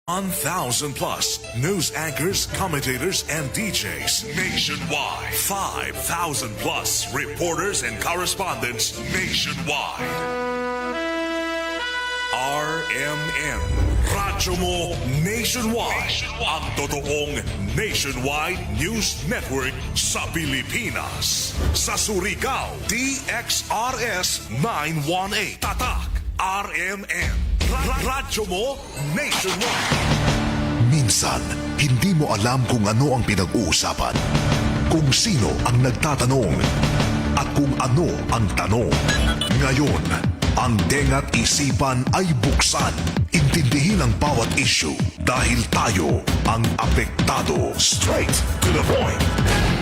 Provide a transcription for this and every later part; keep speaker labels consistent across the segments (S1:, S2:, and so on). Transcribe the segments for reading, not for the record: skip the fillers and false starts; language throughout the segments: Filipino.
S1: 1,000 plus news anchors, commentators, and DJs nationwide. 5,000 plus reporters and correspondents nationwide. RMN, Radyo Mo Nationwide. Ang totoong nationwide news network sa Pilipinas. Sa Surigao, DXRS 918. Tatak, RMN. Radyo Mo Nationwide.
S2: Minsan, hindi mo alam kung ano ang pinag-uusapan, kung sino ang nagtatanong, at kung ano ang tanong. Ngayon, ang tenga't isipan ay buksan. Intindihin ang bawat issue dahil tayo ang apektado. Straight to the point.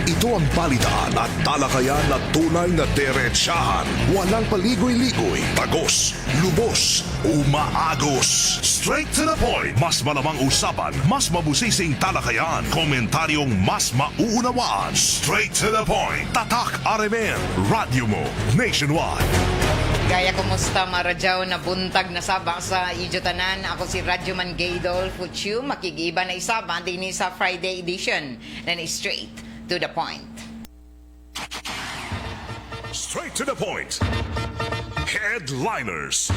S2: Ito ang balitaan at talakayan na tunay na diretsahan. Walang paligoy-ligoy, tagos, lubos, umaagos. Straight to the point. Mas malamang usapan, mas mabusising talakayan, komentaryong mas mauunawaan. Straight to the point. Tatak RMN, Radyo Mo Nationwide.
S3: Gaya kumusta maradyaw na buntag na saba sa Ijotanan. Ako si Radyoman Gaydol Futsu. Makigiba na isaba din sa Friday edition na straight to the point.
S1: Straight to the point. Headliners.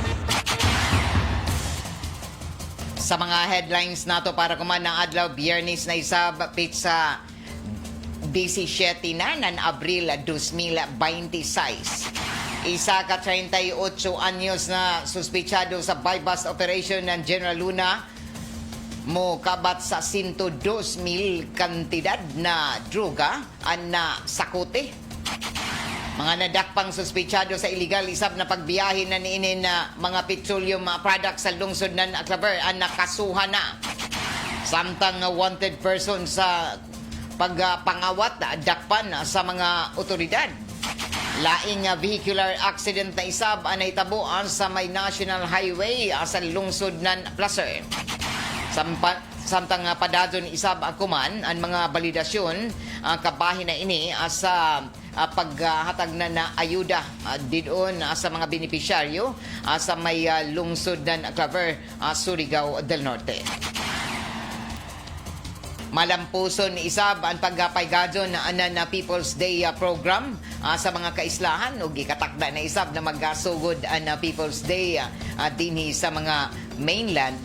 S3: Sa mga headlines nato para kuman ng adlaw Biyernes na isab pizza 17 na ng Abril 2026. Isa ka 38 anyos na suspechado sa bypass operation ng General Luna mo kabat sa 102,000 kantidad na droga na sakote. Mga nadakpang suspechado sa illegal isab na pagbiyahe na niinin na mga petroleum products sa lungsod ng Claver ang nakasuhan na. Samtang wanted person sa pagpangawat dakpan sa mga otoridad. Laing vehicular accident na isab ang naitabuan sa may National Highway sa lungsod ng Placer. Samtang padadon isab akuman ang mga balidasyon kabahin na ini sa paghatag na ayuda didon sa mga benepisyaryo sa may lungsod ng Claver, Surigao del Norte. Malampuson isab ang pagpaygadon na People's Day program sa mga kaislahan ug gikatakda na isab na magasugod ang People's Day dinhi sa mga mainland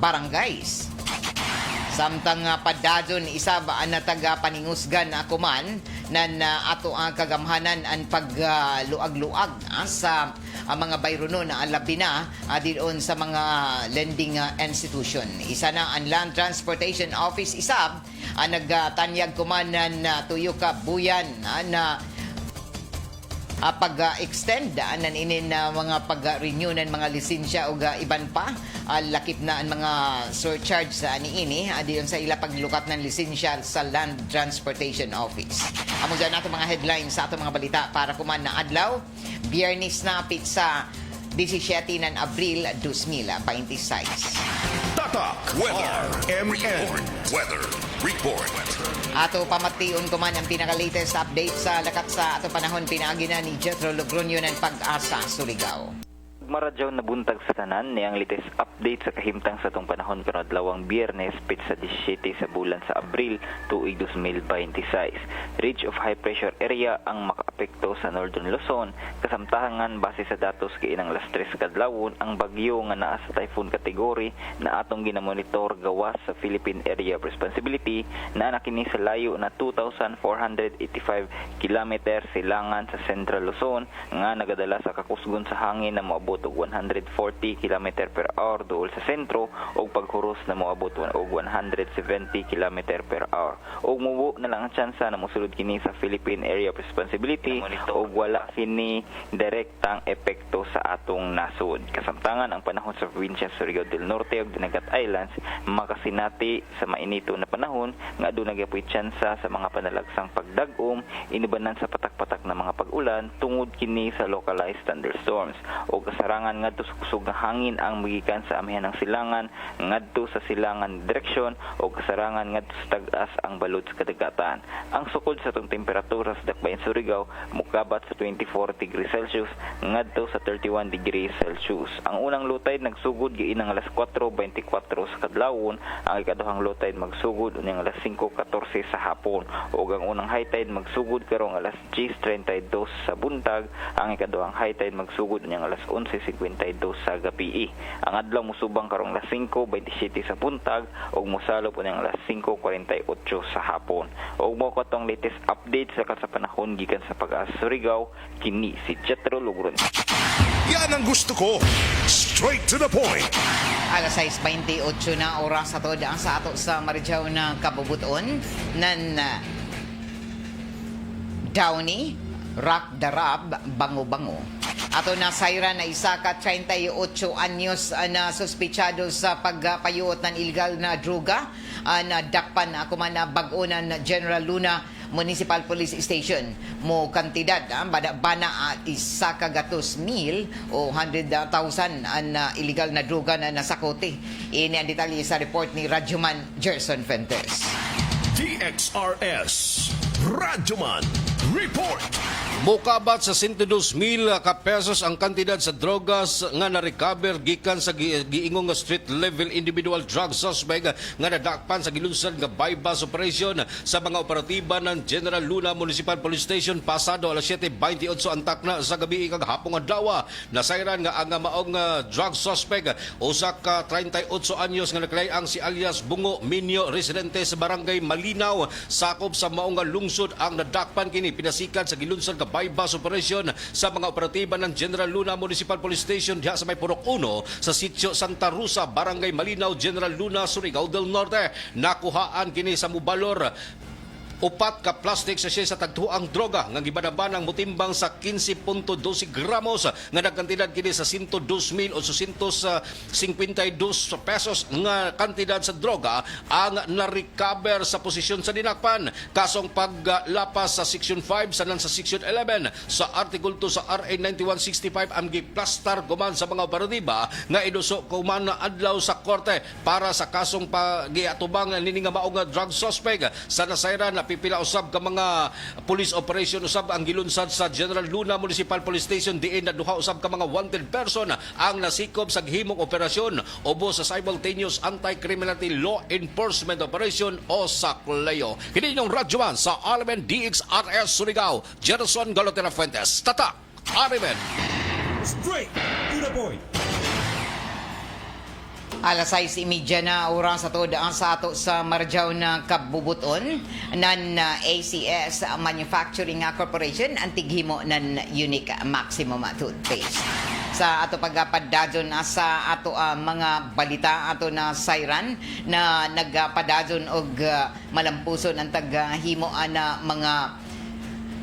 S3: barangays. Samtang padadon isab ang nataga paningusgan kuman nan ato ang kagamhanan ang pagluag-luag sa mga bayrono na alabi na diyon sa mga lending institution. Isa na ang Land Transportation Office isab ang nagtanyag kuman na tuyo ka buyan na pag-extend nan inin mga pag-renew ng mga lisensya o iban pa lakip na ang mga surcharge sa niini diyon sa ila paglukat ng lisensya sa Land Transportation Office. Amo dyan nato mga headlines sa ato mga balita para kuman na adlaw Biyernes na pizza 17 ng Abril 2026.
S1: Tatak Weather. RMN Weather Report.
S3: Ato pamation ko man ang pinaka-latest update sa lakat sa ato panahon pinaagi na ni Jethro Logroño ng Pag-asa, Surigao.
S4: Maradyaw na buntag sa tanan niyang latest update sa kahimtang sa tong panahon karon adlawang Biyernes pitsa 17 sa bulan sa Abril tuig 2026. Ridge of high pressure area ang makaapekto sa Northern Luzon kasamtahangan base sa datos kay inang las 3 kadlawon ang bagyo nga naa sa typhoon category na atong ginamonitor gawas sa Philippine Area of Responsibility na nakini sa layo na 2,485 kilometer silangan sa Central Luzon nga nagadala sa kakusgon sa hangin na moabot og 140 km per hour duol sa sentro o paghuros na moabot og 170 km per hour. O mubo na lang ang tsansa na mosulod kini sa Philippine Area of Responsibility o wala kini direktang epekto sa atong nasod. Kasamtangan ang panahon sa probinsya sa Surigao del Norte ug Dinagat Islands makasinati sa mainito na panahon nga aduna gyapon tsansa sa mga panalagsang pagdag-om inibanan sa patak-patak na mga pag-ulan tungod kini sa localized thunderstorms o kasar kasarangan ngadto sa kusog nga hangin ang magikan sa amihan ng silangan ngadto sa silangan direksyon o kasarangan ngadto sa tag-as ang balod sa kadagatan. Ang sukod sa itong temperatura sa dakbayan Surigao mukabat sa 24 degrees Celsius ngadto sa 31 degrees Celsius. Ang unang low tide nagsugod giinang alas 4:24 sa kadlawon, ang ikaduhang low tide magsugod unyang alas 5:14 sa hapon ug ang unang high tide magsugod karong alas 10:32 sa buntag, ang ikaduhang high tide magsugod unyang alas 11:52 sa gabii. Ang adlaw musubang karong alas 5:27 sa buntag ug mosalop unyang alas 5:48 sa hapon. Ug mo ko tong latest update sa kasapanahon gikan sa Pag-asa Surigao, kini si Jetro Lugron.
S1: Yan ang gusto ko. Straight to the point.
S3: Alas 6:28 na oras sa tod ang sa ato sa Marijaw na kabubuton nan Downey, Rock Darab, Bango-Bango. Ato na sayran na isa ka 38 anyos na suspechado sa pagpayuot ng illegal na droga na dakpan ako man na bag-onan General Luna Municipal Police Station mo kantidad bana isa ka gatos mil o 100,000 ang illegal na droga na nasakote. Ini ang detalye sa report ni Radyoman Gerson Fuentes.
S1: DXRS Radyoman Report.
S5: Mukabat sa 102,000 ka pesos ang kantidad sa drogas nga na-recover gikan sa giingong nga street level individual drug suspect nga nadakpan sa gilunsad nga bypass operation sa mga operatiba ng General Luna Municipal Police Station pasado alas 7:28 ang takna sa gabi kag hapong adlaw. Nasayran nga ang maong drug suspect usa ka 38 anyos nga naklayang si alias Bungo Minyo, residente sa barangay Malinaw, sakop sa maong lungsod. Ang nadakpan kini pinasikan sa gilunsad nga bypass operation sa mga operatiba ng General Luna Municipal Police Station diha sa may Purok 1 sa sitio Santa Rosa, Barangay Malinaw, General Luna, Surigao del Norte. Nakuhaan kini sa mubalor upat ka plastic sachet sa tagtuang droga nga gibanabanang mutimbang sa 15.12 gramos nga nagkantidad kini sa 102,852 pesos nga kantidad sa droga ang na-recover sa posisyon sa dinakpan. Kasong paglapas sa Section 5 sanan sa Section 11 sa Article 2 sa RA 9165 ang giplastar guman sa mga operatiba nga iduso kuman na adlaw sa korte para sa kasong pagiatubang nini nga mao nga drug suspect. Sa nasayran na pipila usab ka mga police operation usab ang gilunsad sa General Luna Municipal Police Station diin na duha usab ka mga wanted person ang nasikop sa gihimong operasyon ubo sa simultaneous anti-criminality law enforcement operation o SACLEO. Kini yung radyoman sa Alamen DXRS Surigao, Gerson Galotera Fuentes. Tatak, Alamen.
S1: Straight to the point.
S3: Alas 6:30 na oras sa tod ang sa ato sa Marijaw na kabubuton nan ACS Manufacturing Corporation ang tighimo nan Unique Maximum Toothpaste. Sa ato pagpadadyon sa ato mga balita ato na sayran na nagpadadyon og malampuson ang taghimo na mga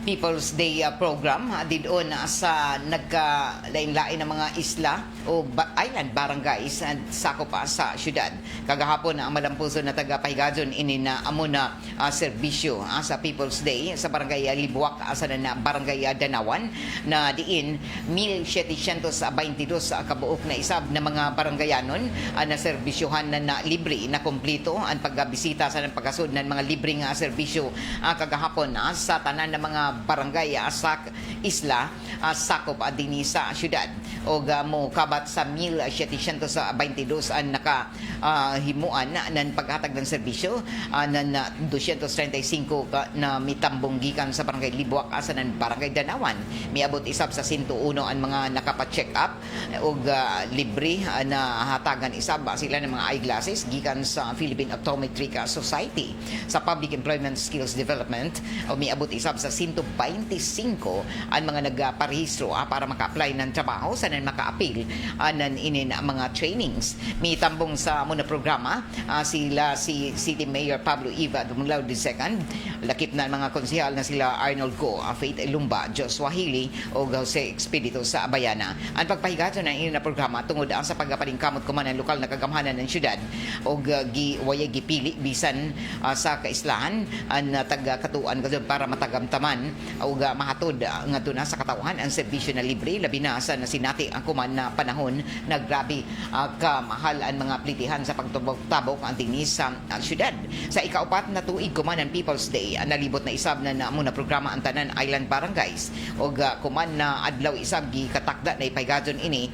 S3: People's Day program didon sa nagkalain-lain ng mga isla o island barangays sakop sa syudad. Kagahapon ang malampuson na taga-Pahigadon ini na amo na serbisyo sa People's Day sa barangay Libuak sa na barangay Danawan na diin 1,722 kabuok na isab na mga barangayanon na serbisyohan na libre na kompleto ang pagbisita sa pagkasud ng mga libreng serbisyo kagahapon sa tanan ng mga barangay sa isla sakop dinhi sa syudad og mo kabat sa 1,722 ang nakahimuan ng paghatag ng serbisyo ng 235 na mitambong gikan sa barangay Libuak sa ng barangay Danawan. Miabot isab sa 101 ang mga nakapa-check up og libre na hatagan isab sila ng mga eyeglasses gikan sa Philippine Optometric Society. Sa Public Employment Skills Development miabot isab sa 125 ang mga nagparehistro para maka-apply ng trabaho sa nan maka-appeal nan inin mga trainings. Mitambong sa muna programa sila si City Mayor Pablo Eva Dumulao II, lakip na mga konsehal na sila Arnold Go, Faith Lumba, Joshua Hili o Jose Expedito sa Abayana. Ang pagpahigato ng inin na programa tungod sa pagpalingkamot kuman ng lokal na kagamhanan ng syudad o waya gipili bisan sa kaislahan ang taga-katuan para matagamtaman o mahatod nga doon sa katauhan ang serbisyo na libre labi na sa nasinati permanente ang kuman na panahon na grabe kamahal ang mga plitihan sa pagtabok ang dinis sa syudad. Sa ikaupat na tuig kuman ang People's Day, nalibot na isab na muna programa ang tanan island barangays o kuman na adlaw isab gikatakda na ipaygadon ini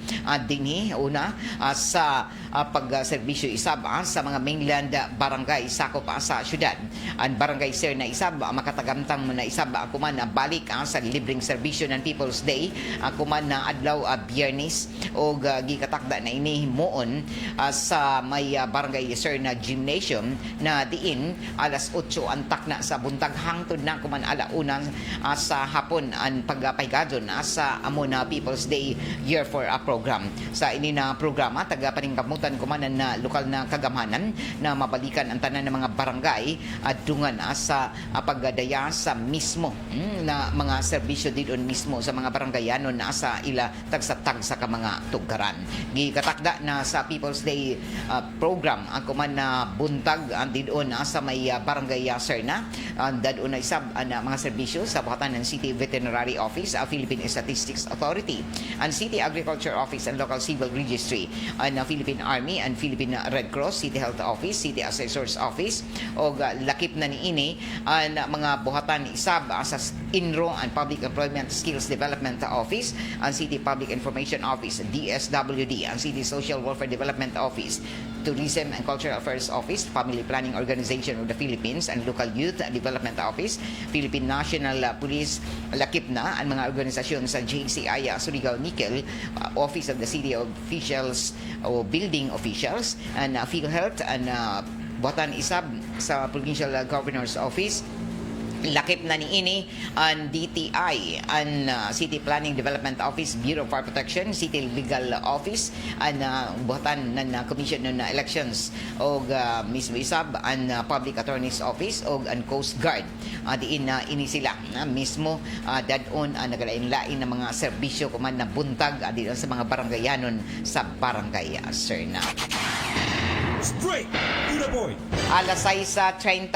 S3: dinhi una sa pagserbisyo isab sa mga mainland barangay sakop sa syudad. Ang barangay sir na isab makatagamtang na isab kuman na balik sa libreng serbisyo ng People's Day kuman na adlaw Biyernes o gikatakda na ini moon sa may barangay sir na gymnasium na diin alas 8 ang takna sa buntag hangtod na kuman alauna sa hapon ang pagpaygadon sa amo na People's Day Year for a program. Sa ini na programa taga-paningkamutan kuman na lokal na kagamhanan na mabalikan ang tanan ng mga barangay at dungan sa pagdaya sa mismo na mga serbisyo didon mismo sa mga barangayanon na sa ila tagsa-tagsa ka mga tugaran. Gikatakda na sa People's Day program ang kuman na buntag ang didon sa may barangay Serna dadon na isab ang mga serbisyo sa buhatan ng City Veterinary Office, Philippine Statistics Authority, ang City Agriculture Office and Local Civil Registry, ang Philippine Army and Philippine Red Cross, City Health Office, City Assessor's Office o lakip na niini ang mga buhatan isab sa INRO and Public Employment Skills Development Office, ang City Public Information Office, DSWD, ang City Social Welfare Development Office, Tourism and Cultural Affairs Office, Family Planning Organization of the Philippines and Local Youth Development Office, Philippine National Police, lakip na ang mga organisasyon sa JCI Surigao Nickel, Office of the City Officials o Building Officials, and PhilHealth and buhatan isab sa Provincial Governor's Office. Lakip na niini ang DTI, ang City Planning Development Office, Bureau of Fire Protection, City Legal Office, ang buhatan ng Commission ng Elections o mismo isab ang Public Attorney's Office o ang Coast Guard. Diin na ini sila mismo dadon nagalain-lain ng mga serbisyo kuman na buntag diin sa mga barangayanon sa barangay Serna.
S1: Straight to the point.
S3: Alas 6:34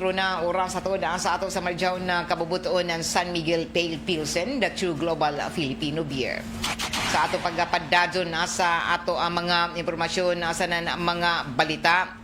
S3: na oras sa ato sa Marjaw na kabubutoon ng San Miguel Pale Pilsen, the true global Filipino beer. Sa ato pagkapadadon sa ato ang mga impormasyon sa mga balita,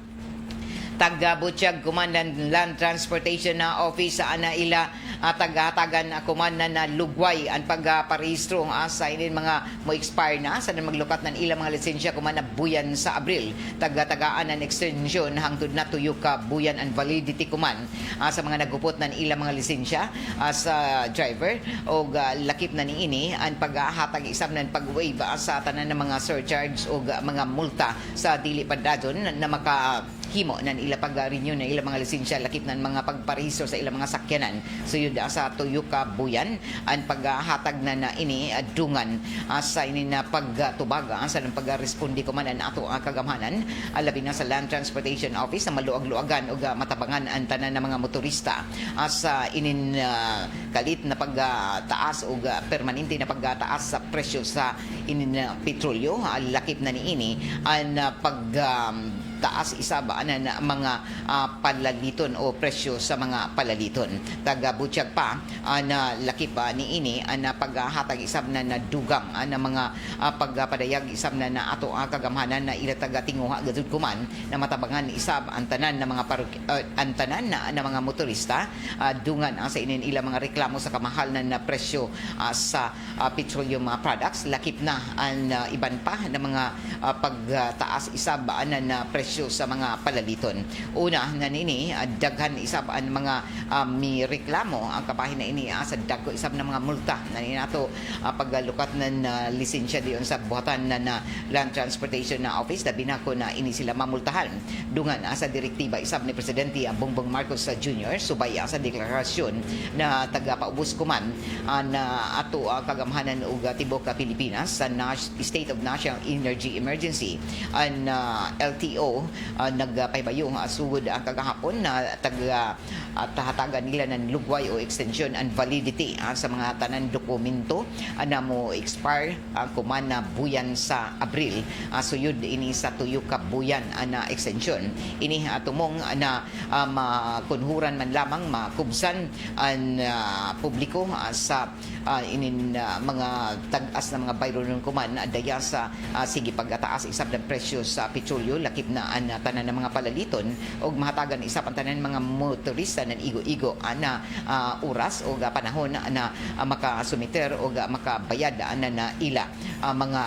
S3: taga-Butchag Commandant Land Transportation na Office ana ila taga-tagan kumanan na lugway ang pagparehistro sa inin mga mo expire na sa maglukat ng ilang mga lisensya kuman na buyan sa Abril, taga-tagaan ng extension hangtod na tuyo ka buyan and validity kuman sa mga nagupot ng ilang mga lisensya sa driver o lakip na niini ang paghatag isab ng pag-waive sa tanan ng mga surcharge o mga multa sa dili padadon na makahimo ng ila pag-renew ng ilang mga lisensya lakip ng mga pagparehistro sa ilang mga sakyanan. So yun sa tuyo ka buyan ang paghatag na ini dungan sa ini na pagtubag sa ng pagresponde ko man ang ato ang kagamhanan labi na sa Land Transportation Office na maluag-luagan o matabangan ang tanan ng mga motorista sa inin kalit na pagtaas o permanente na pagtaas sa presyo sa inin petrolyo lakip na niini ang taas isaba na mga palaliton o presyo sa mga palaliton. Taga-Butchag pa na lakip niini na paghatag isab na dugang na mga pagpadayag isab na ato ang kagamhanan na ila taga-tinguha gadud kuman na matabangan isab ang tanan na mga antanan na mga motorista dungan sa inin ilang mga reklamo sa kamahal na presyo sa petroleum products lakip na ang iban pa na mga pagtaas isab na presyo sa mga palaliton. Una na nini daghan isab ang mga mi reklamo ang kabahin na ini sa dagko isab na mga multa na nato paglukat ng lisensya diyon sa buhatan na Land Transportation na Office labi na ko na ini sila mamultahan dungan sa direktiba isab ni Presidente Bongbong Marcos Jr. subay sa deklarasyon na taga-paubos kuman na ato kagamhanan ug tibok Pilipinas sa State of National Energy Emergency ang LTO publiko nagpahibayo sugod ang kagahapon na tahatagan nila ng lugway o extension and validity sa mga tanan dokumento na mo expire kuman na buyan sa Abril. Suyod ini sa tuyo ka buyan na extension. Ini tumong na makunhuran man lamang makubsan ang publiko sa mga tag-as na mga bayro ng kuman daya sa sige pagataas isab ng presyo sa petrolyo lakip na ang tanan ng mga palaliton o mahatagan isab ang tanan mga motorista ng igo-igo na oras o panahon na makasumiter o makabayad na ila mga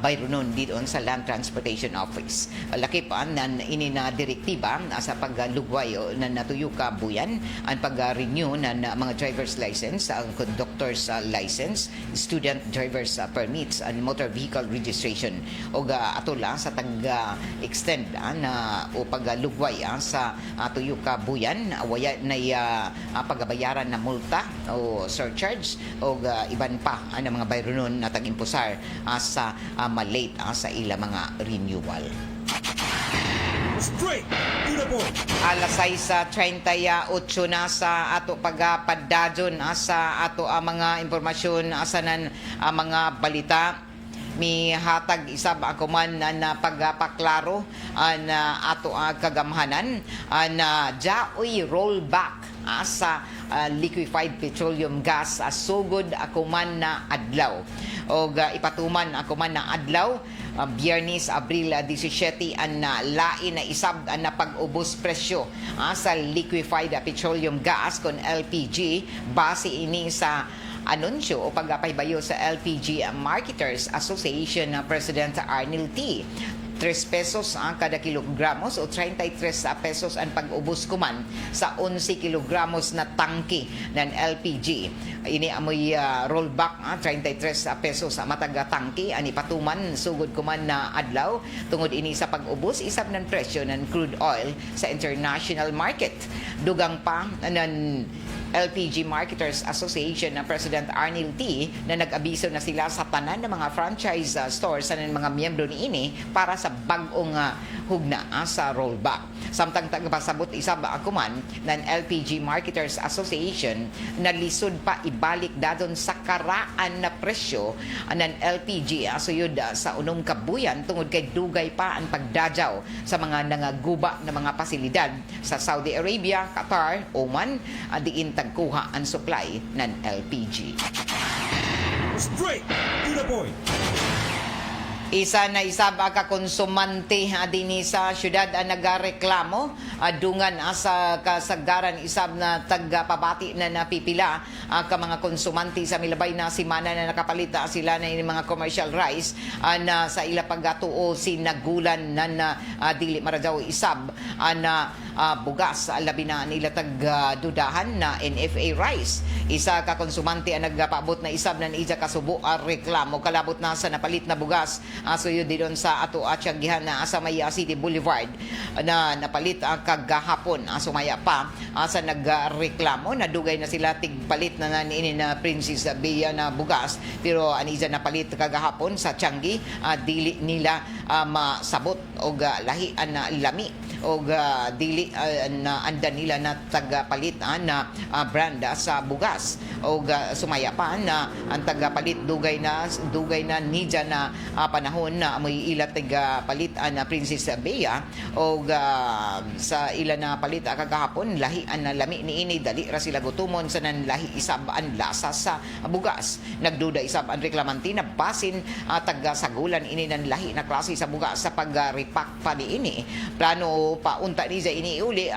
S3: bayro nun dito sa Land Transportation Office. Lakip nan ini na direktiba sa paglugway na natuyo ka buyan ang pag-renew ng mga driver's license, ang conductor's license, student driver's permits and motor vehicle registration o atula sa tag-extend na o paglugway sa tuyo ka buyan waya na pagbayaran na multa o surcharge o iban pa ang mga bayro nun na tag-impusar sa malate sa ila mga renewal.
S1: Straight to the point.
S3: Alas 6:38 na sa ato pagpadadyon sa ato mga impormasyon asanan mga balita. Mi hatag isab ako man na pagpaklaro na ato kagamhanan na jaoy rollback sa liquefied petroleum gas sugod ako man na adlaw o ipatuman ako man na adlaw Biyernes, Abril 17 ang lain na isab na pag-ubos presyo sa liquefied petroleum gas kon LPG base ini sa anunsyo o pagpahibayo sa LPG Marketers Association na President Arnel T. 3 pesos ang kada kilogramos o 33 pesos ang pag-ubos kuman sa 11 kilogramos na tangke ng LPG. Ini amoy rollback 33 pesos sa mataga tangke ani patuman sugod kuman na adlaw tungod ini sa pag-ubos isab ng presyo ng crude oil sa international market. Dugang pa ng LPG Marketers Association na President Arnel T. na nag-abiso na sila sa tanan ng mga franchise stores sa mga miyembro niini para sa bag-ong hugna sa rollback. Samtang tagapasabot isab ako man ng LPG Marketers Association na lisod pa ibalik dadon sa karaan na presyo ng LPG suyod sa unong kabuyan tungod kay dugay pa ang pagdajaw sa mga nangaguba na mga pasilidad sa Saudi Arabia, Qatar, Oman diin tagkuha ang supply ng LPG.
S1: Straight to the point.
S3: Isa na isab ka konsumante dinhi sa syudad nagareklamo dungan sa kasagaran isab na tagpabati na napipila ka mga konsumante sa milabay na simana na nakapalit sila na ini mga commercial rice na sa ila pagatuo sinagulan na dili marajaw isab na bugas labi na nila tagdudahan na NFA rice. Isa ka konsumante ang nagpaabot na isab na ija kasubo reklamo kalabot na sa napalit na bugas suyod din sa ato atyagihan na sa Maya City Boulevard na napalit kagahapon sumaya pa sa nagreklamo na dugay na sila tigpalit na ini na Princess Bea na bugas pero anisa napalit kagahapon sa Tianggi dili nila masabot og lahi na lami og dili na andan nila na tagapalit na brand sa bugas og sumaya pa na ang tagapalit dugay na nidya na panahon na amoy ila palit na Princess Bea o sa ila na palit kagahapon lahi na lami ni ini dali ra sila gutumon sa nan lahi isab ang lasa sa bugas. Nagduda isab ang reklamante na basin taga-sagulan ini nan lahi na klase sa bugas sa pag-repack pa ni ini. Plano pa unta ni sa ini uli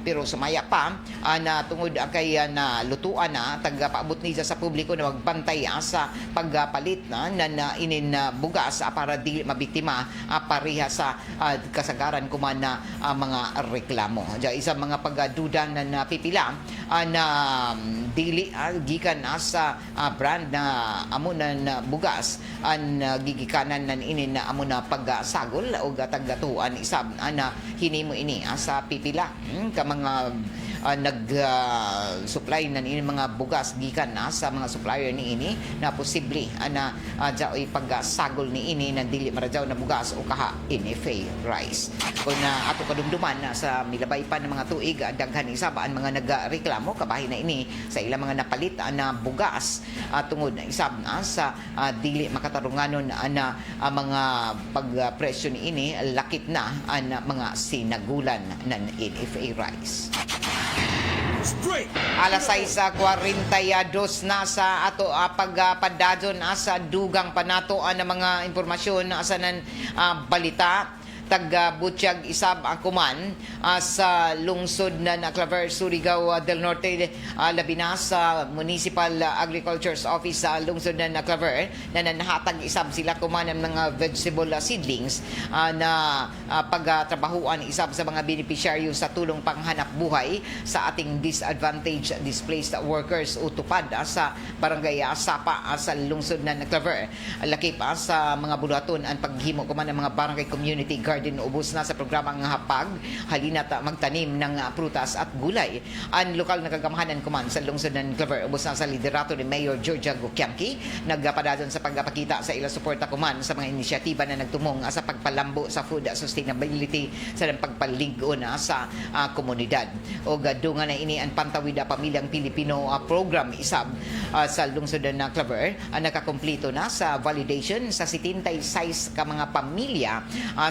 S3: pero sumaya pa na tungod kay na lutuan na taga-paabot ni sa publiko na magbantay sa pagpalit na inin bugas para di mabiktima pareha sa kasagaran kuman na mga reklamo. Isa mga pagduda na napipila na dili gikan sa brand na amo na bugas ang gigikanan nan ini na amo na pagsagol o tagatuan isab na hinimo ini sa pipila ka mga supply na ini mga bugas gikan na sa mga supplier ni ini na posible na jaoy pagsagol ni ini na dili marajaw na bugas o kaha NFA rice. Kung ato kadumduman sa milabay pa ng mga tuig daghan isab ang mga nagreklamo kabahin na ini sa ilang mga napalit na bugas tungod na isab sa dili makatarunganon na mga pagpresyo ni ini lakip na ang mga sinagulan ng NFA rice. Alas 6:42 na sa ato pagpadadyon sa dugang panato ang mga impormasyon sa nan balita taga Butchag Isab ang kuman sa lungsod na Claver, Surigao del Norte, labi na sa Municipal Agriculture's Office sa lungsod na Claver na nahatag isab sila kuman ng mga vegetable seedlings na pagtrabahuan isab sa mga beneficiaryo sa tulong panghanap buhay sa ating disadvantaged displaced workers o tupad sa barangay Sapa sa lungsod na Claver. Lakip sa mga bulaton ang paghimo kuman ng mga barangay community garden ubos na sa programang hapag halina't magtanim ng prutas at gulay. Ang lokal na kagamahanan kuman sa lungsod ng Claver ubos na sa liderato ni Mayor Georgia Gukianki nagpadadyon sa pagpakita sa ilang suporta kuman sa mga inisyatiba na nagtumong sa pagpalambo sa food sustainability sa pagpaligo na sa komunidad. O gadungan na ini ang Pantawid Pamilyang Pilipino program isab sa lungsod ng Claver nakakumpleto na sa validation sa 76 ka mga pamilya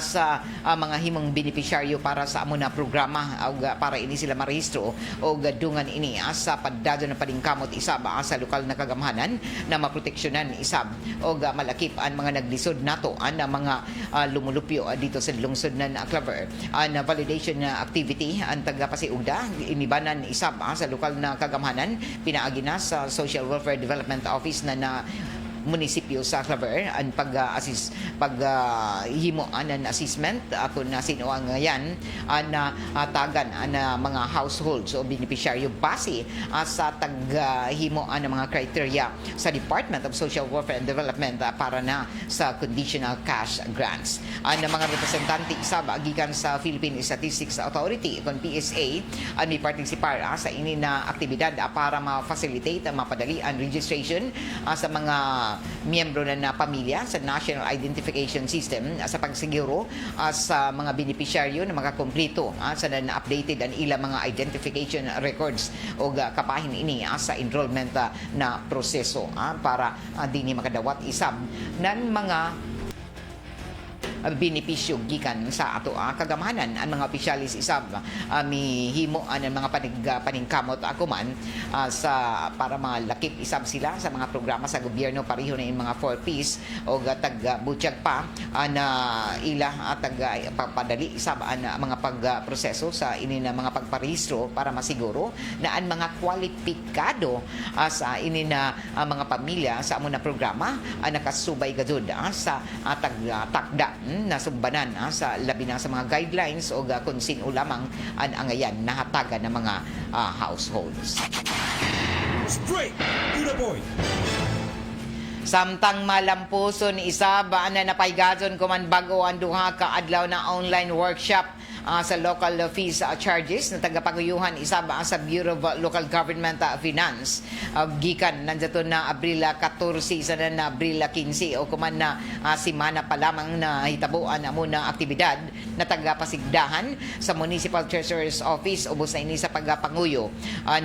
S3: sa mga himong beneficiaryo para sa amo na programa para ini sila marehistro o gadungan ini sa paddado na paningkamot isab sa lokal na kagamahanan na maproteksyonan isab o malakip ang mga naglisod nato ang mga lumulupyo dito sa lungsod ng Claver. Ang validation na activity ang taga-Pasiugda inibanan isab sa lokal na kagamahanan pinaagi na sa Social Welfare Development Office na munisipyo sa Claver ang pag-assist paghimo ng assessment kung sino ang yan na tagan ang mga households o beneficiaryo base sa taghimo ng mga criteria sa Department of Social Welfare and Development para na sa conditional cash grants. Ang mga representante isab gikan sa Philippine Statistics Authority kung PSA ang may participar sa ini na aktibidad para ma-facilitate mapadali ang registration sa mga miyembro na pamilya sa National Identification System sa pagsiguro sa mga beneficiaryo na makakompleto sa na-updated ang ilang mga identification records o kapahin ini sa enrollment na proseso para dini makadawat isab ng mga benepisyo gikan sa ato kagamahanan. Ang mga opisyalis isab mihimo ang mga paningkamot akuman sa para malakip isab sila sa mga programa sa gobyerno pareho na yung mga 4Ps o tag Butchag pa na ila tag papadali isab ang mga pagproseso sa ini na mga pagparehistro para masiguro na ang mga kwalipikado sa ini na mga pamilya sa amo na programa nakasubay gajud sa takda na sumbanan sa labi na sa mga guidelines o kung sino lamang ang angayan nahatagan ng mga households.
S1: Straight to the point.
S3: Samtang malampuson isab na napaygadon kuman bago ang duha ka adlaw na online workshop sa local fees charges na tagapaguyuhan isab sa Bureau of Local Government Finance gikan nandiyato na Abril 14 sa na Abril 15 o kuman na simana pa lamang na hitabuan amo na aktibidad na tagapasigdahan sa Municipal Treasurer's Office ubos na ini sa pagpanguyo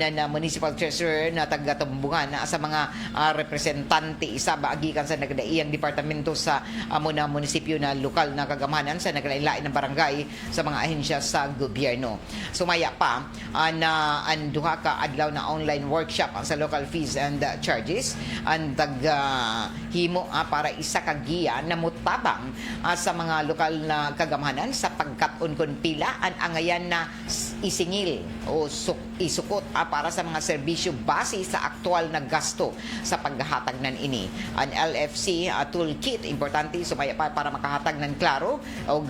S3: na Municipal Treasurer na tagatumbungan sa mga representante isab gikan sa nagdaiyang departamento sa amo na munisipyo na lokal na kagamahanan sa naglain-lain ng barangay sa mga ahensya sa gobyerno. Sumaya pa na ang duha ka adlaw na online workshop sa local fees and charges ang himo para isa ka giya na mutabang sa mga lokal na kagamahanan sa pagkat-on kon pila ang angayan na isingil o isukot para sa mga serbisyo base sa aktual na gasto sa paghatag ng ini. Ang LFC toolkit importante sumaya pa para makahatag ng klaro o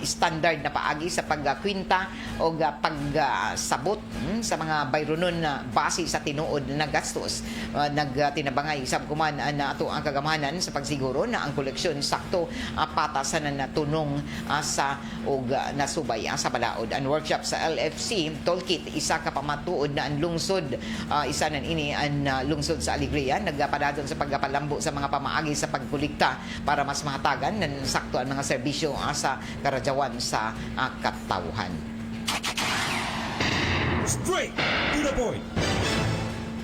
S3: standard na paagi sa pagkwinta o pagsabot sa mga bayronon na base sa tinuod na gastos. Nagtinabangay isab kuman na ato ang kagamahanan sa pagsiguro na ang koleksyon sakto patasan na tunong sa og nasubay sa balaod. Ang workshop sa LFC toolkit isa kapamatuod na ang lungsod isa nan ini ang lungsod sa Alegria nagpadadon sa pagpalambo sa mga pamaagi sa pagkulikta para mas mahatagan ng sakto ang mga serbisyo sa karadyawan sa katawhan.
S1: Straight to the point.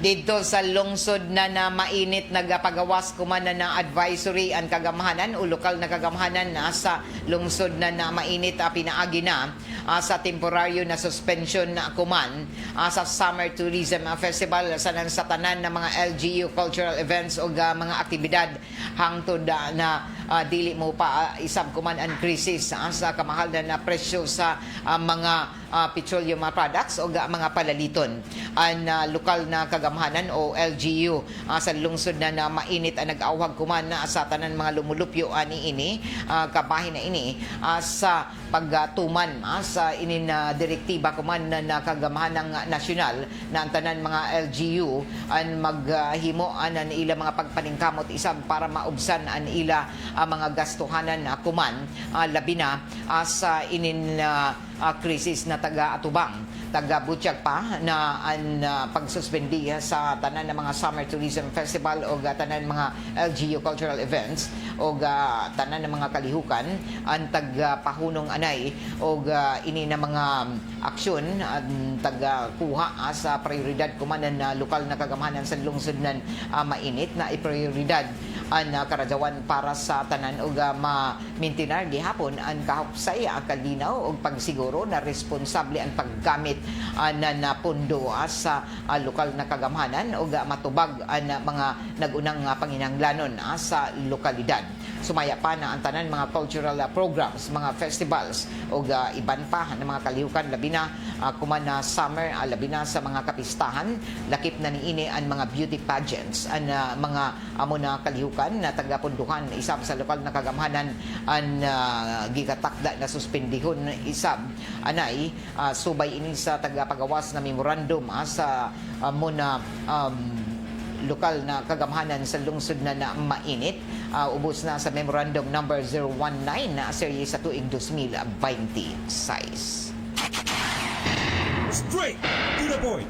S3: Dito sa lungsod na mainit nagapagawas kuman na advisory ang kagamahanan o lokal na kagamahanan sa lungsod na mainit pinaagi na sa temporaryo na suspension na kuman sa Summer Tourism Festival sa tanan ng mga LGU cultural events o mga aktibidad hangtod na dili mo pa isab kuman ang krisis sa kamahal na presyo sa mga petroleum products o mga palaliton. Ang lokal na kagamahanan o LGU sa lungsod na mainit ang nag-awhag kuman sa tanan mga lumulupyo ani ini kabahin na ini sa pagtuman sa inin direktiba kuman na kagamahanang nasyonal na ang tanan mga LGU ang maghimo an ila mga pagpaningkamot isab para maubsan an ila mga gastuhanan kuman labi na sa inin krisis na taga-atubang, taga-butyag pa na ang pagsuspendi sa tanan ng mga Summer Tourism Festival o tanan mga LGU cultural events o tanan ng mga kalihukan ang taga-pahunong anay o ini na mga aksyon ang taga-kuha sa prioridad kumanan na lokal na kagamahanan sa lungsod ng mainit na iprioridad ang karadyawan para sa tanan o ma-maintinar gihapon ang kahupsay kalinaw o pagsiguro na responsable ang paggamit na pundo sa lokal na kagamahanan o matubag ang mga nagunang panginahanglanon sa lokalidad. Sumaya pa na ang tanan mga cultural programs, mga festivals o iban pa ng mga kalihukan labi na kuman na summer labi na sa mga kapistahan lakip na niini ang mga beauty pageants ang mga amo na kalihukan na tagapunduhan isab sa lokal na kagamahanan ang gigatakda na suspendihon isab anay subay ini sa tagapagawas na memorandum sa muna lokal na kagamahanan sa lungsod na mainit. Ubos na sa memorandum number 019 na serye sa tuig 2026.
S1: Straight to the point.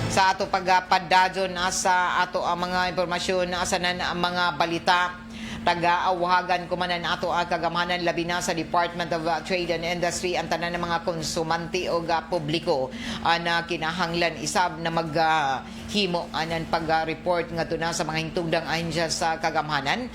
S3: Sa ato pagpadadyon sa ato ang mga impormasyon sa mga balita taga-awahagan kumanan ato ang kagamahanan labi na sa Department of Trade and Industry ang tanan ng mga konsumante o publiko na kinahanglan isab na maghimo anan pag-report nga na sa mga hintugdang ahensya sa kagamahanan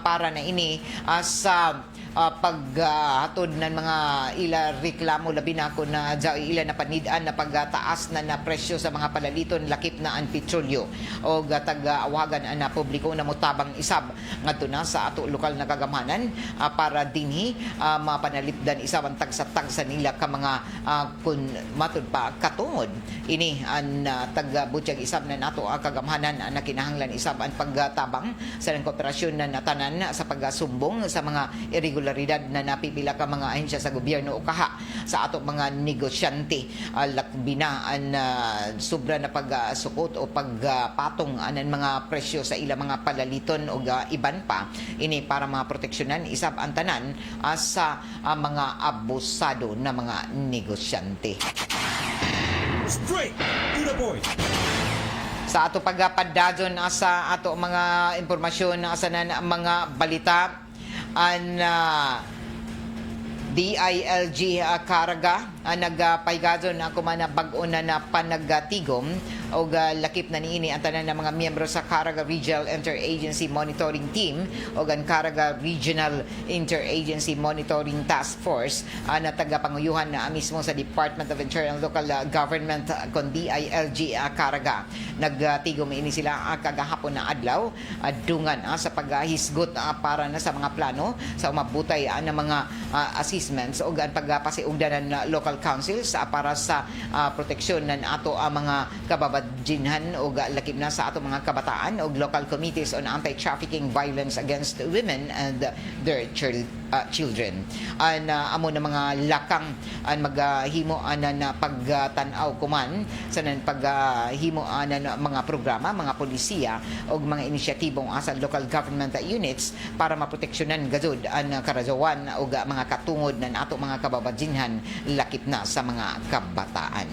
S3: para na ini sa paghatod ng mga ila reklamo labi na kung na ila na panidaan na pagtaas na presyo sa mga palaliton lakip na ang petrolyo o taga-awagan na publiko na mutabang isab ngadto na sa ato lokal na kagamahanan para dinhi mapanalipdan isab ang tagsa-tagsa nila ka mga kun matud pa katungod ini ang taga-butyag isab na nato ang kagamahanan na kinahanglan isab ang pagtabang sa kooperasyon na natanan sa pagsumbong sa mga irregularidad na napipila ka mga ahensya sa gobyerno o kaha sa ato mga negosyante lakbi na ang sobra na pagsukot o pagpatong anan mga presyo sa ilang mga palaliton o iban pa ini para mga proteksyonan isab ang tanan sa mga abusado na mga negosyante.
S1: Straight to the point.
S3: Sa ato pagpadadyon sa ato mga impormasyon sa mga balita ang DILG Caraga nagpaygadon ako man bag-o na panagatigom o lakip na niini ang tanan ng mga miyembro sa Caraga Regional Interagency Monitoring Team o Caraga Regional Interagency Monitoring Task Force na tagapanguyuhan na mismo sa Department of Interior and Local Government kon DILG Caraga. Nagtigom ini sila kagahapon na adlaw dungan sa paghisgot para na sa mga plano sa umabutay ng mga assessments o pagpasiugdanan na local councils para sa proteksyon ng ato mga kababadjinhan o lakip na sa ato mga kabataan o local committees on anti-trafficking violence against women and their children. Amo na mga lakang maghimo na pagtanaw kuman sa paghimo na mga programa, mga polisiya o mga inisyatibong sa local government units para maproteksyonan gazud ang karadyawan o mga katungod ng ato mga kababadjinhan lakip na sa mga kabataan.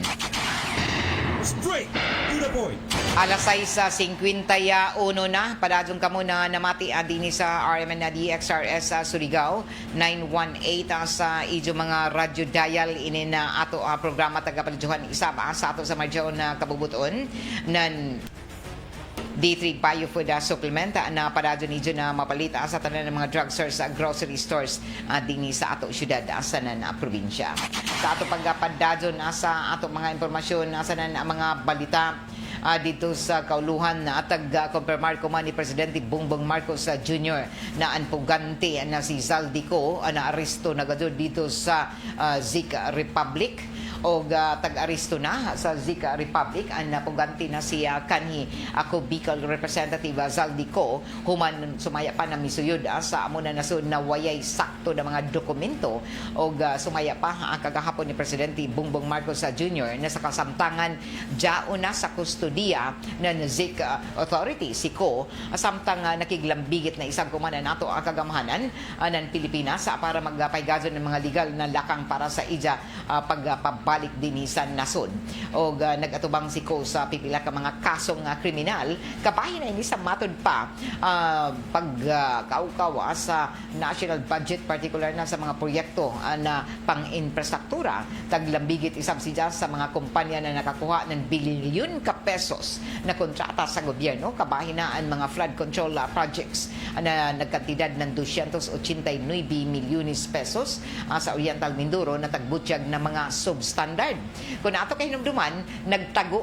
S1: Straight to the point.
S3: Alas 6:51 na, padadong kamo na namati din sa RMN na DXRS sa Surigao, 918 sa idyo mga radyo dial ini na ato programa tagapalijuhan isa sa ato sa madyo na kabubuton nan D3 Biofood Supplement na padadyo nidyo na mapalita sa tanan ng mga drugstores sa grocery stores dinhi sa ato syudad sa nan probinsya. Sa ato pagpadadyo sa ato mga impormasyon sa nan mga balita dito sa kauluhan na tag-confirmar ko man ni Presidente Bongbong Marcos Jr. na anpugante na si Zaldico na aresto na gado dito sa Zika Republic o tag-aristo na sa Zika Republic ang napuganti na siya kanhi ako Bicol Representative Zaldico human sumaya pa na misuyod sa amo na nasud na wayay sakto na mga dokumento o sumaya pa ang kagahapon ni Presidente Bongbong Marcos Jr. na sa kasamtangan diaon na sa kustodiya ng Zika Authority SICO samtang nakiglambigit na isang kumanan nato ang kagamhanan ng Pilipinas para magpaygadon ng mga legal na lakang para sa ija pagpabalik din sa nasod o nagatubang si Ko sa pipila ka mga kasong kriminal kabahin na ini sa matod pa pagkaukawa sa national budget particular na sa mga proyekto na pang-infrastruktura taglambigit isab siya sa mga kumpanya na nakakuha ng bilyon ka pesos na kontrata sa gobyerno kabahin na ang mga flood control projects na nagkantidad ng 289 milyones pesos sa Oriental Mindoro na tagbutyag na mga substandard. Kung ato kay hinumduman, nagtago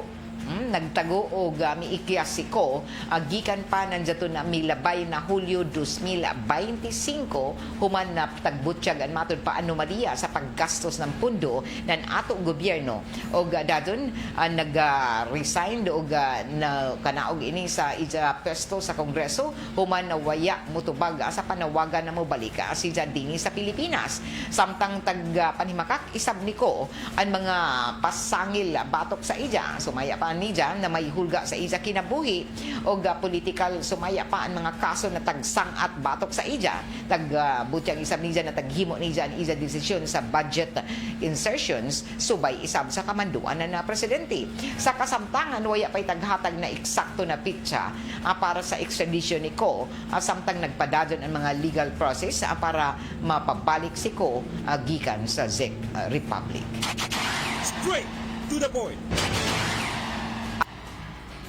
S3: o miikyas si Ko gikan pa nandiyato na milabay na Hulyo 2025 human na tagbutyag ang matod pa anomalya sa paggastos ng pundo ng ato gobyerno o dadon nag-resign o na kanaog ini sa ija pesto sa Kongreso human na waya mutubag sa panawagan na mobalik si Jadini sa Pilipinas samtang tagpanhimakak isab ni Ko ang mga pasangil batok sa ija sumaya pa ni dyan na may hulga sa ija kinabuhi o political sumaya pa ang mga kaso na tagsang at batok sa ija tagbutyang isab ni dyan na taghimo ni dyan ija desisyon sa budget insertions subay isab sa kamanduan na presidente sa kasamtangan waya pa'y taghatag na eksakto na pitsa para sa extradition ni Ko samtang nagpadadon ang mga legal process para mapabalik si Ko gikan sa Czech Republic.
S1: Straight to the point.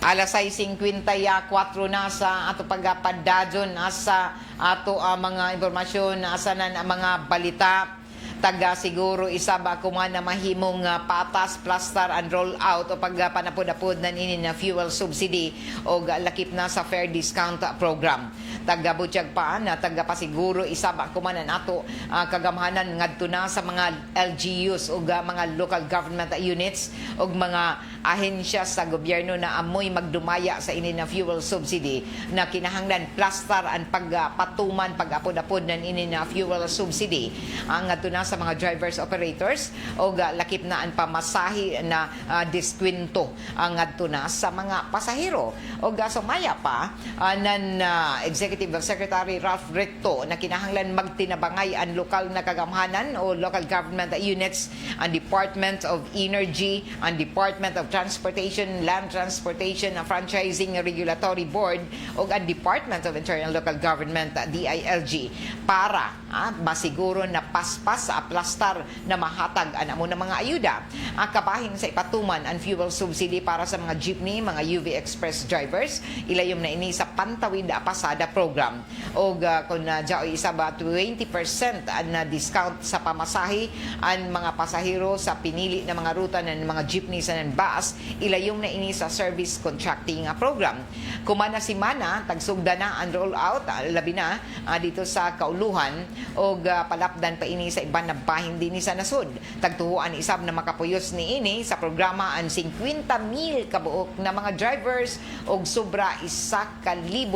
S3: Alas 6:54 na sa ato pagpadadyon sa ato mga impormasyon sa mga balita taga siguro isa ba kuman na mahimong patas plaster and roll out o pagpanapod-apod na ini na fuel subsidy o lakip na sa fair discount program taga butyag pa na taga pasiguro isa ba kuman ato kagamhanan ngadto na sa mga LGUs o mga local government units o mga ahensya sa gobyerno na amoy magdumaya sa ini na fuel subsidy na kinahanglan plaster and pagpatuman pagapod-apod na ini na fuel subsidy ang ngadto na sa mga drivers operators o lakip na ang pamasahe na diskwento ang ngadto na sa mga pasahero o sumaya pa nan Executive Secretary Ralph Recto na kinahanglan magtinabangay ang lokal na kagamhanan o local government units ang Department of Energy ang Department of Transportation, Land Transportation, Franchising Regulatory Board o ang Department of Internal Local Government DILG para masiguro na paspas sa aplastar na mahatag ang amo ng mga ayuda. Ang kabahin sa ipatuman ang fuel subsidy para sa mga jeepney, mga UV Express drivers, ilayom na ini sa Pantawid Pasada program. O kung dyan isa ba 20% na discount sa pamasahe ang mga pasahero sa pinili na mga ruta ng mga jeepney sa bus, ilayom na ini sa service contracting program. Kumana si Mana, tagsugda na ang rollout, labi na dito sa kauluhan o palapdan pa ini sa iban na bahin din sa nasod. Tagtuhuan isab na makapuyos ni ini sa programa ang 50,000 kabuok na mga drivers o sobra 1,000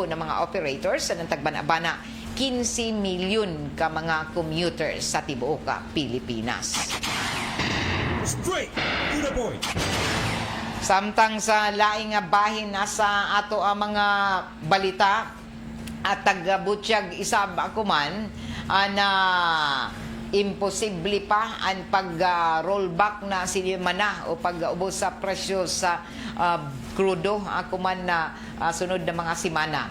S3: na mga operators sa nagtagbana-bana 15 milyon ka mga commuters sa tibuok Pilipinas.
S1: Straight to the point.
S3: Samtang sa laing bahin nasa ato ang mga balita at tagabutyag isab ako man na imposible pa ang pag-rollback na sinimana o pag-ubos sa presyo sa krudo kuman na sunod na mga simana.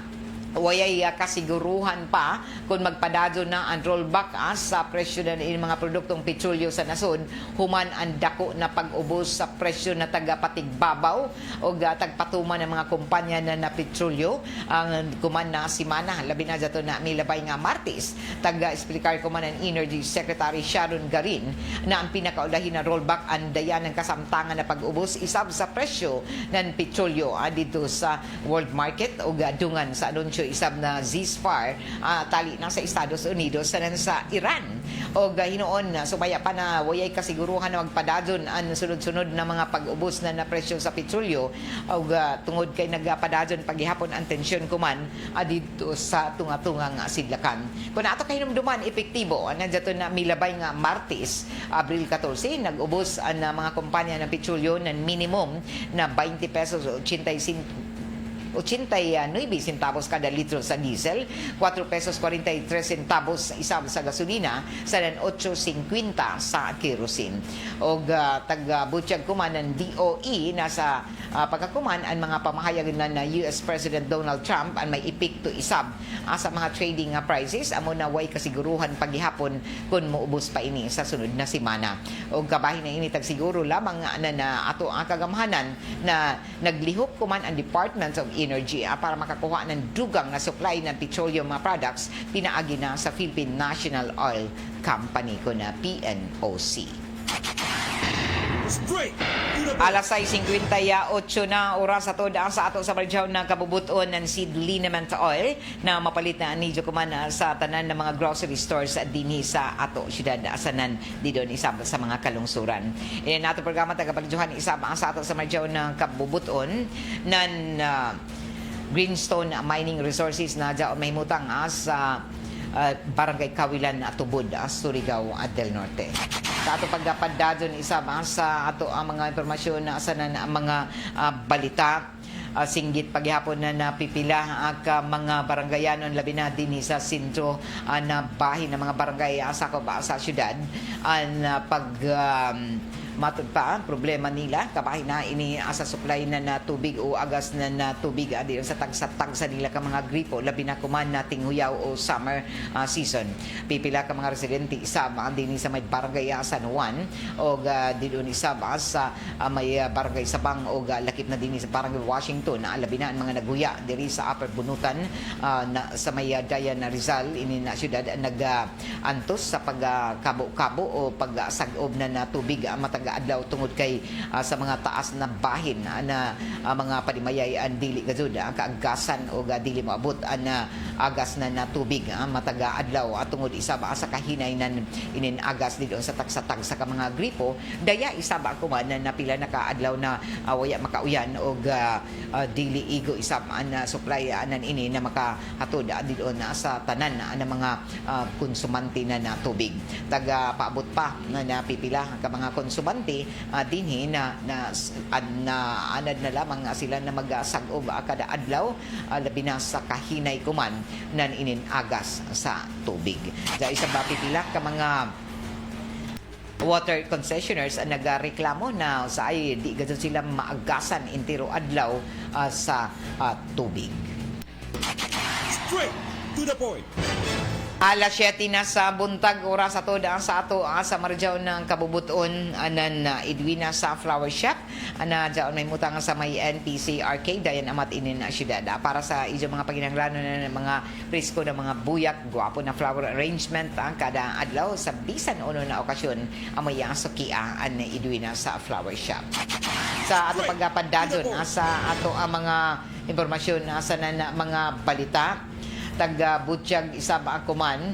S3: Wayay kasiguruhan pa kung magpadado na ang rollback sa presyo na ng mga produktong petrolyo sa nasod, human ang dako na pag-ubos sa presyo na tagapatigbabaw o tagpatuman ng mga kumpanya na petrolyo ang kuman na simana. Labi na dito na milabay nga Martes, taga-explicar kuman ang Energy Secretary Sharon Garin na ang pinakaulahin na rollback ang dayan ng kasamtangan na pag-ubos isab sa presyo ng petrolyo dito sa world market o dungan sa anunsyo isab na ceasefire tali na sa Estados Unidos sa Iran o hinoon sumaya pa na wayay kasiguruhan na magpadadon ang sunod-sunod na mga pag-ubos na presyo sa petrolyo o tungod kay nagpadadon paghihapon ang tensyon kuman dito sa tunga-tungang sidlakan. Kung ato kay hinumduman epektibo nandiyato na milabay nga Martes, Abril 14, nag-ubos ang mga kumpanya ng petrolyo ng minimum na 20 pesos 89 centavos kada litro sa diesel, 4 pesos 43 centavos isab sa gasolina, sa 8.50 sa kerosene. O tag-butsyag kuman ng DOE nasa pagkakuman ang mga pamahayag na US President Donald Trump ang may epekto isab sa mga trading prices amo na way kasiguruhan paghihapon kung muubos pa ini sa sunod na semana. O kabahin na ini siguro lamang na ato ang kagamhanan na naglihok kuman ang Department of Energy para makakuha ng dugang na supply ng petroleum products pinaagi na sa Philippine National Oil Company ko na PNOC.
S1: Straight to the point.
S3: Alas 6:58 na oras ato daan sa ato sa barjaw na kabubuton ng seed liniment oil na mapalit na anidyo kuman sa tanan ng mga grocery stores dinhi sa ato syudad asanan didon isab sa mga kalungsuran. Nato programa tagapagjuhan isab sa ato sa barjaw ng kabubuton nan Greenstone Mining Resources na dyan may mutang sa Barangay Kawilan at Tubod, Surigao del Norte. Sa ato pagpadadon isa sa ato ang mga impormasyon na asanan ang mga balita singgit paghihapon na napipila ang mga barangayanon labi na din sa sentro na bahin ng mga barangay sakop sa syudad ang matod pa ang problema nila kabahin na ini asa supply na tubig o agas na tubig diyon sa tagsa nila ka mga gripo labi na kuman na tinghuyaw o summer season. Pipila ka mga residente isab din sa may barangay San Juan o didon isab sa may barangay Sabang o lakip na din sa barangay Washington na labi na ang mga naghuya diri sa Upper Bunutan na sa may Dayan Rizal ini na syudad nag-antos sa pagkabo-kabo o pagsagob na tubig mataga adlaw tungod kay sa mga taas na bahin na mga padimayay ang dili gazud ang kaagasan o dili moabot ang agas na tubig mataga adlaw tungod isaba sa kahinay nan inin agas dito sa tagsatag sa mga gripo daya isaba kuman na napila na kaadlaw na waya makauyan o dili igo isab ang supply anan ini na makahatod dito na sa tanan na mga konsumante na tubig taga paabot pa na napipila ka mga konsumante dinhi na anad na lamang sila na magsag-ob kada adlaw labi na sa kahinay kuman nan inin agas sa tubig. Sa isa ba pipila ka mga water concessionaires ang nagreklamo na sa ay di gazud sila maagasan intiro adlaw sa tubig.
S1: Straight to the point.
S3: Alas 7 na sa buntag oras ato daan sa ato sa marjaw ng kabubuton anan Edwina sa Flower Shop ana diyan may mutang sa may NPC Arcade dayan amat inin na syudad para sa ijo mga paginanglano na mga presko na mga buyak gwapo na flower arrangement kada adlaw sa bisan uno na okasyon amoy ang sukia an Edwina sa Flower Shop. Sa ato pagpadadon sa ato ang mga impormasyon sa mga balita taga-Butchag isab akuman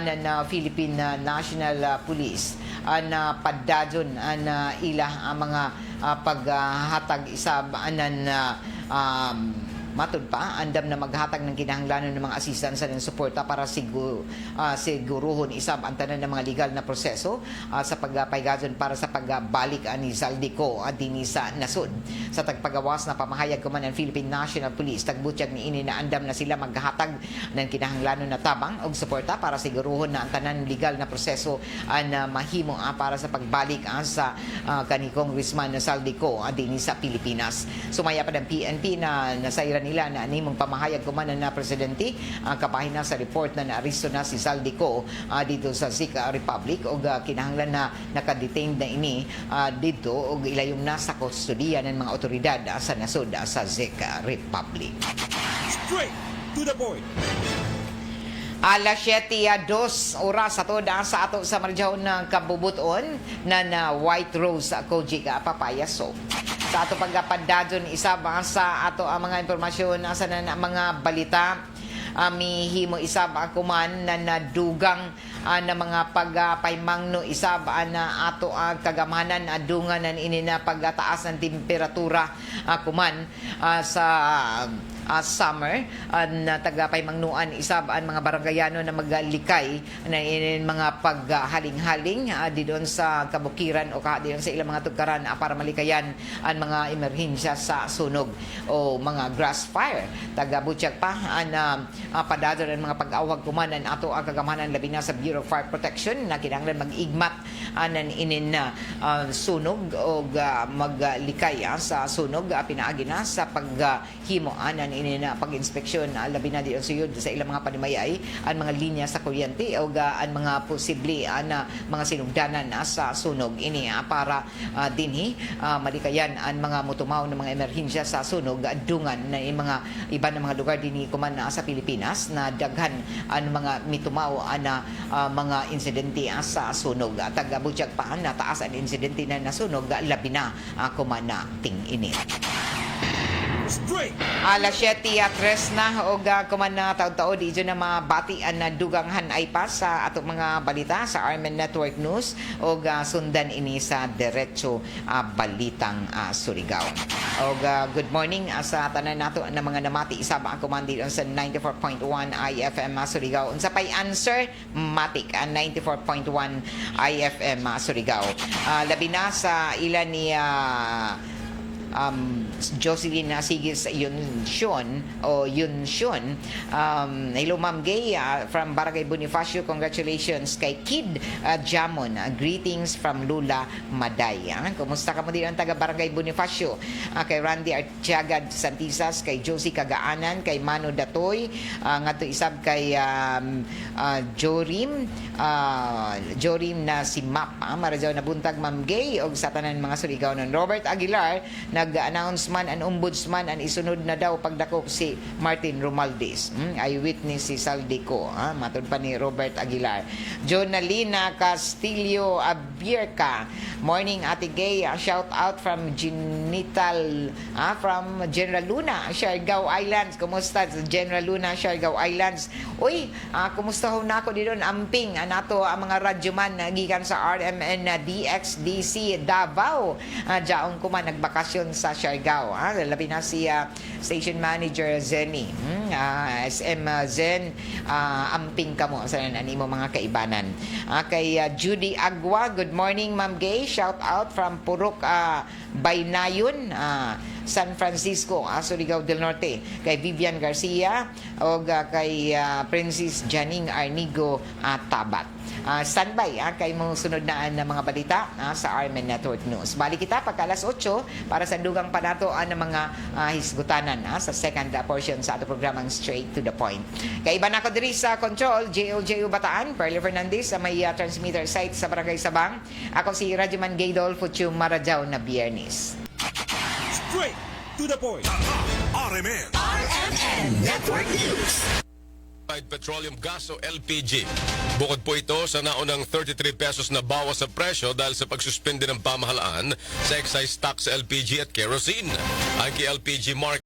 S3: na Philippine National Police na padadyon na ila ang mga paghatag isab anan Matud pa, andam na maghatag ng kinahanglanon ng mga asistansa ng suporta para siguruhon isab ang tanan ng mga legal na proseso sa pagpaygadon para sa pagbalik ni Zaldico dinhi sa nasod. Sa tagpagawas na pamahayag kuman ng Philippine National Police, tagbutyag ni ini na andam na sila maghatag ng kinahanglanon na tabang og suporta para siguruhon na ang tanan legal na proseso na mahimo para sa pagbalik sa kani Congressman Zaldico dinhi sa Pilipinas. Sumaya pa ng PNP na nasayra nila na animong pamahayag kuman na presidente kapahina sa report na naaresto na si Zaldico dito sa Czech Republic og kinahanglan na nakadetain na ini dito og ilayong na sa kustodiya ng mga otoridad sa nasod sa Czech Republic.
S1: Straight to the point.
S3: Alas 7:02 oras sa ato sa marjahon ng kabubuton na White Rose Kojic Papaya Soap. Sa ato pagpadadon isa ba sa ato ang mga impormasyon sa mga balita mihimo isab akuman na nadugang na mga pagpaymangno isab na ato ang kagamanan adungan ini na pagtaas ng temperatura kuman sa summer na tagapaymangnuan isab ang mga barangayano na maglikay na mga paghaling-haling di doon sa kabukiran o di doon sa ilang mga tugkaran para malikayan ang mga emerhensya sa sunog o mga grass fire. Tagabutyag pa na padadon ang mga pag-awag kumanan ato ang kagamanan labi na sa Bureau of Fire Protection na kinahanglan mag-igmat anan inin na sunog o maglikay sa sunog pinaagi na sa paghimo anan ini na pag-inspeksyon labi na diyon suyod sa ilang mga panimayay ang mga linya sa kuryente o ang mga posible na mga sinugdanan sa sunog ini para dinhi malikayan ang mga mutumaw ng mga emerhensya sa sunog dungan na mga iba ng mga lugar dinhi kuman sa Pilipinas na daghan ang mga mitumaw na mga insidente sa sunog tagabutyag pa na taas ang insidente na nasunog labi na kuman na ting ini.
S1: Straight.
S3: Alas 7:03 na og kuman na taud-taud ijo na mabatian na duganghan ay pa sa atong mga balita sa Armen Network News og sundan ini sa diretso balitang Surigao. Og good morning sa tanan nato na mga namati isab ang komandi sa 94.1 IFM Surigao. Unsa pay answer? Matik 94.1 IFM Surigao. Labi na sa ilan ni Jocelyn Sigis Yunshon. Hello Ma'am Gay from Barangay Bonifacio. Congratulations kay Kid Jamon. Greetings from Lula Maday. Kumusta ka mo din ang taga Barangay Bonifacio? Kay Randy Artiaga Santisas, kay Josie Kagaanan, kay Mano Datoy, ngadto isab kay Jorim na si Map. Marajaw na buntag Ma'am Gay og sa tanan mga Surigao ng Robert Aguilar nag-announce man ang ombudsman ang isunod na daw pagdakop si Martin Romualdez. Eyewitness si Zaldico. Matod pa ni Robert Aguilar. Jonalina Castillo Abierca. Morning Ate Gay. Shout out from from General Luna, Siargao Islands. Kumusta General Luna, Siargao Islands? Uy, kumusta ho na ako dito amping nato ang mga radyoman gikan sa RMN DXDC Davao. Jaong ko man nagbakasyon sa Siargao. Labi na si Station Manager Zenny. SM Zen, amping ka mo sa nanimo mga kaibanan. Kay Judy Agua, good morning Ma'am Gay. Shout out from Purok Baynayon, San Francisco, Surigao del Norte. Kay Vivian Garcia o kay Princess Janing Arnigo Tabat. Standby kay mong sunod na mga balita sa Armen Network News. Balik kita pagka alas 8 para sa dugang panato ng mga hisgutanan sa second portion sa ato programang Straight to the Point. Kay iba na ko diri sa control, JLJU Bataan, Perle Fernandez sa may transmitter site sa Barangay Sabang. Ako si Radyoman Gaydol Futyo Marajaw na Biyernes.
S1: Straight to the point.
S2: RMN.
S6: Network News.
S7: Petroleum gas o LPG. Bukod po ito sa naunang 33 pesos na bawas sa presyo dahil sa pagsuspende ng pamahalaan sa excise tax sa LPG at kerosene. Ang LPG market